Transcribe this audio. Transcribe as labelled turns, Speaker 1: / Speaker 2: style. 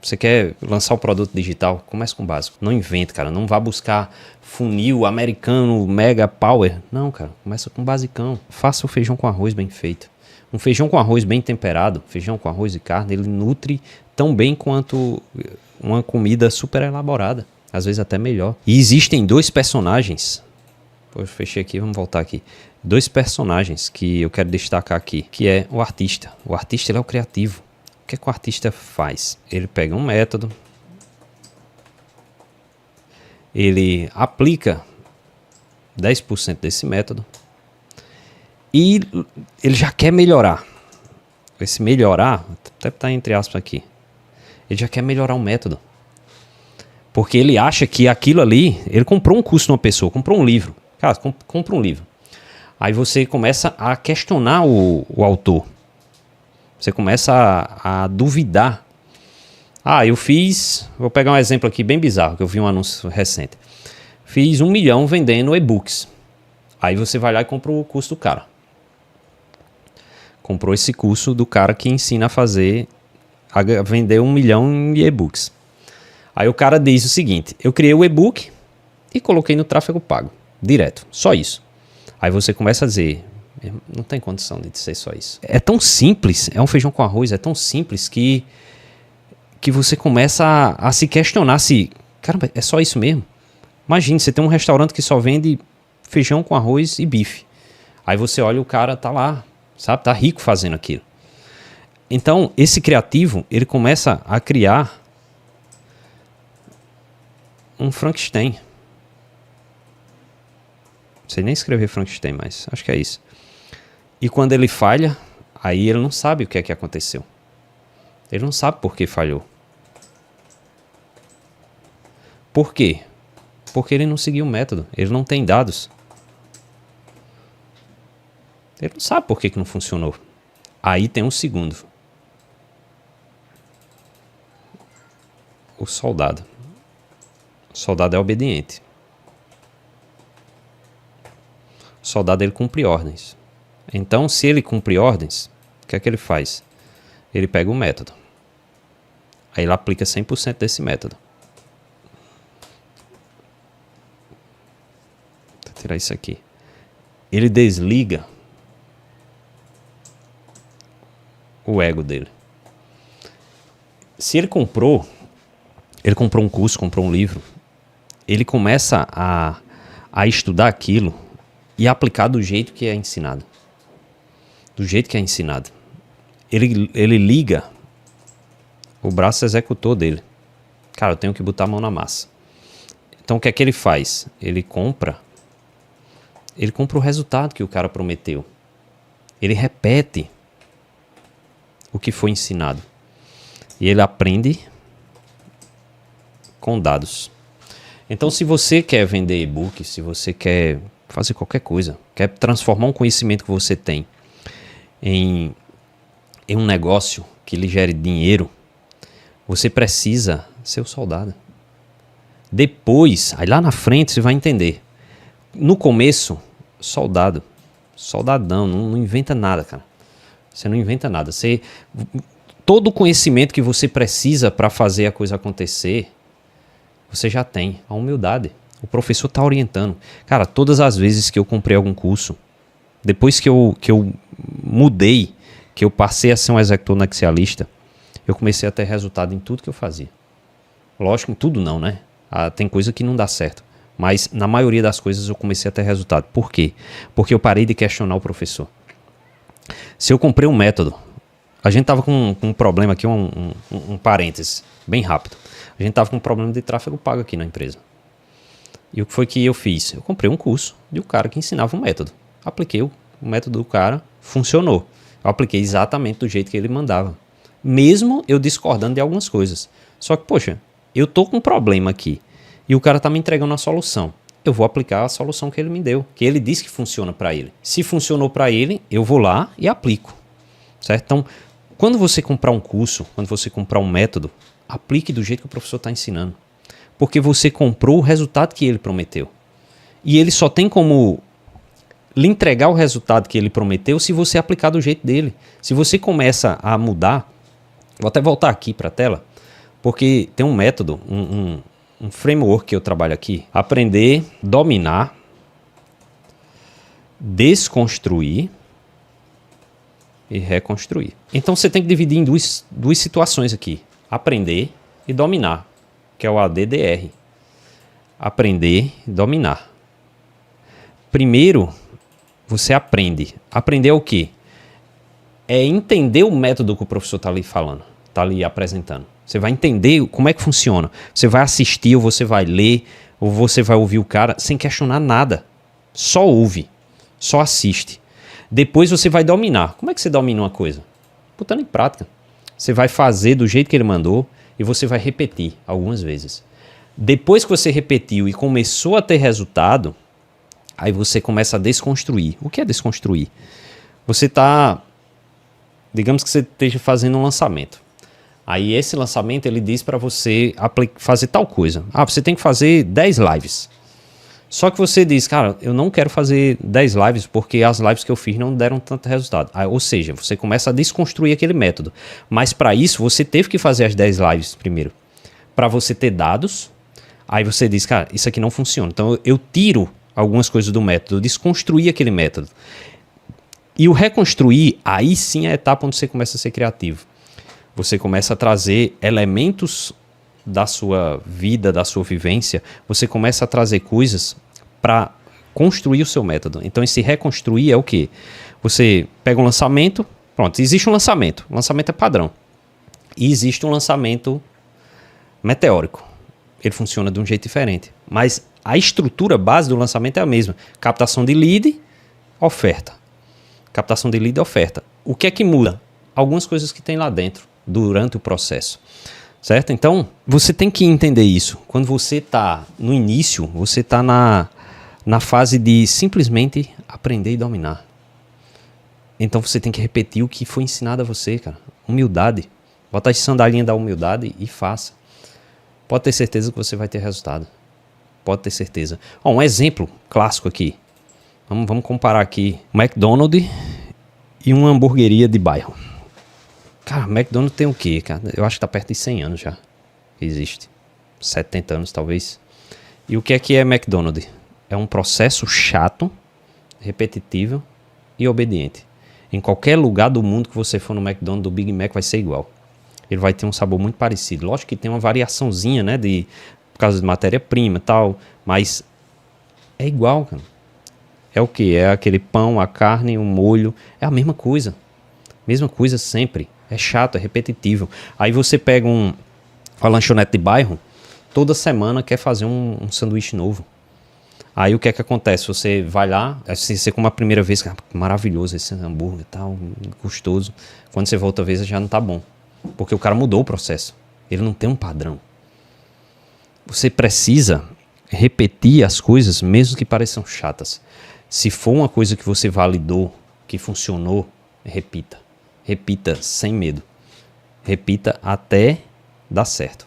Speaker 1: Você quer lançar o produto digital? Comece com o básico. Não invente, cara. Não vá buscar funil americano, mega power. Não, cara. Começa com o basicão. Faça o feijão com arroz bem feito. Um feijão com arroz bem temperado, feijão com arroz e carne, ele nutre tão bem quanto uma comida super elaborada. Às vezes até melhor. E existem dois personagens. Pô, eu fechei aqui, vamos voltar aqui. Dois personagens que eu quero destacar aqui, que é o artista. O artista, ele é o criativo. O que é que o artista faz? Ele pega um método, ele aplica 10% desse método e ele já quer melhorar. Esse melhorar, até está entre aspas aqui, ele já quer melhorar o método. Porque ele acha que aquilo ali, ele comprou um curso numa pessoa, comprou um livro. Cara, compra um livro. Aí você começa a questionar o autor. Você começa a duvidar. Eu fiz... Vou pegar um exemplo aqui bem bizarro, que eu vi um anúncio recente. Fiz 1 milhão vendendo e-books. Aí você vai lá e compra o curso do cara. Comprou esse curso do cara que ensina a vender 1 milhão em e-books. Aí o cara diz o seguinte: eu criei o e-book e coloquei no tráfego pago. Direto. Só isso. Aí você começa a dizer... Não tem condição de ser só isso. É tão simples, é um feijão com arroz, é tão simples que você começa a se questionar se... Caramba, é só isso mesmo? Imagine, você tem um restaurante que só vende feijão com arroz e bife. Aí você olha, o cara tá lá, sabe? Tá rico fazendo aquilo. Então, esse criativo, ele começa a criar um Frankenstein. Não sei nem escrever Frankenstein, mas acho que é isso. E quando ele falha, aí ele não sabe o que é que aconteceu. Ele não sabe por que falhou. Por quê? Porque ele não seguiu o método. Ele não tem dados. Ele não sabe por que não funcionou. Aí tem um segundo. O soldado. O soldado é obediente. O soldado, ele cumpre ordens. Então, se ele cumpre ordens, o que é que ele faz? Ele pega o método. Aí ele aplica 100% desse método. Vou tirar isso aqui. Ele desliga o ego dele. Se ele comprou um curso, comprou um livro, ele começa a estudar aquilo e aplicar do jeito que é ensinado. Do jeito que é ensinado. Ele liga o braço executor dele. Cara, eu tenho que botar a mão na massa. Então o que é que ele faz? Ele compra o resultado que o cara prometeu. Ele repete o que foi ensinado. E ele aprende com dados. Então, se você quer vender e-book, se você quer fazer qualquer coisa, quer transformar um conhecimento que você tem em um negócio que lhe gere dinheiro, você precisa ser o soldado. Depois, aí lá na frente você vai entender. No começo, soldado. Soldadão, não inventa nada, cara. Você não inventa nada. Todo o conhecimento que você precisa para fazer a coisa acontecer, você já tem. A humildade. O professor está orientando. Cara, todas as vezes que eu comprei algum curso, depois que eu mudei, que eu passei a ser um executor nexialista, eu comecei a ter resultado em tudo que eu fazia. Lógico, em tudo não, né? Tem coisa que não dá certo. Mas na maioria das coisas eu comecei a ter resultado. Por quê? Porque eu parei de questionar o professor. Se eu comprei um método, a gente tava com um problema aqui, um parêntese, bem rápido. A gente tava com um problema de tráfego pago aqui na empresa. E o que foi que eu fiz? Eu comprei um curso de um cara que ensinava um método. Apliquei o método do cara, funcionou. Eu apliquei exatamente do jeito que ele mandava. Mesmo eu discordando de algumas coisas. Só que, poxa, eu tô com um problema aqui e o cara tá me entregando a solução. Eu vou aplicar a solução que ele me deu, que ele disse que funciona para ele. Se funcionou para ele, eu vou lá e aplico. Certo? Então, quando você comprar um curso, quando você comprar um método, aplique do jeito que o professor está ensinando. Porque você comprou o resultado que ele prometeu. E ele só tem como lhe entregar o resultado que ele prometeu se você aplicar do jeito dele. Se você começa a mudar, vou até voltar aqui para a tela, Porque tem um método, um framework que eu trabalho aqui. Aprender, dominar, desconstruir e reconstruir. Então você tem que dividir em duas situações aqui. Aprender e dominar, que é o ADDR. Aprender e dominar. Primeiro, você aprende. Aprender é o quê? É entender o método que o professor está ali falando, está ali apresentando. Você vai entender como é que funciona. Você vai assistir, ou você vai ler, ou você vai ouvir o cara sem questionar nada. Só ouve, só assiste. Depois você vai dominar. Como é que você domina uma coisa? Botando em prática. Você vai fazer do jeito que ele mandou e você vai repetir algumas vezes. Depois que você repetiu e começou a ter resultado, aí você começa a desconstruir. O que é desconstruir? Você está... Digamos que você esteja fazendo um lançamento. Aí esse lançamento ele diz para você fazer tal coisa. Ah, você tem que fazer 10 lives. Só que você diz, cara, eu não quero fazer 10 lives porque as lives que eu fiz não deram tanto resultado. Ah, ou seja, você começa a desconstruir aquele método. Mas para isso você teve que fazer as 10 lives primeiro. Para você ter dados. Aí você diz, cara, isso aqui não funciona. Então eu tiro algumas coisas do método, eu desconstruí aquele método. E o reconstruir, aí sim é a etapa onde você começa a ser criativo. Você começa a trazer elementos da sua vida, da sua vivência, você começa a trazer coisas para construir o seu método. Então esse reconstruir é o quê? Você pega um lançamento, pronto, existe um lançamento. O lançamento é padrão. E existe um lançamento meteórico. Ele funciona de um jeito diferente. Mas a estrutura base do lançamento é a mesma. Captação de lead, oferta. Captação de lead e oferta. O que é que muda? Algumas coisas que tem lá dentro, durante o processo. Certo? Então, você tem que entender isso. Quando você está no início, você está na fase de simplesmente aprender e dominar. Então, você tem que repetir o que foi ensinado a você, cara. Humildade. Bota as sandalinhas da humildade e faça. Pode ter certeza que você vai ter resultado. Pode ter certeza. Ó, um exemplo clássico aqui. Vamos comparar aqui um McDonald's e uma hamburgueria de bairro. Cara, McDonald's tem o quê, cara? Eu acho que tá perto de 100 anos já. Existe. 70 anos, talvez. E o que é McDonald's? É um processo chato, repetitivo e obediente. Em qualquer lugar do mundo que você for no McDonald's, do Big Mac vai ser igual. Ele vai ter um sabor muito parecido. Lógico que tem uma variaçãozinha, né? Por causa de matéria-prima e tal. Mas é igual, cara. É o que? É aquele pão, a carne, o molho. É a mesma coisa. Mesma coisa sempre. É chato, é repetitivo. Aí você pega uma lanchonete de bairro, toda semana quer fazer um sanduíche novo. Aí o que é que acontece? Você vai lá, você come a primeira vez, maravilhoso esse hambúrguer, tal, gostoso. Quando você volta a vez já não tá bom. Porque o cara mudou o processo. Ele não tem um padrão. Você precisa repetir as coisas, mesmo que pareçam chatas. Se for uma coisa que você validou, que funcionou, repita. Repita sem medo. Repita até dar certo.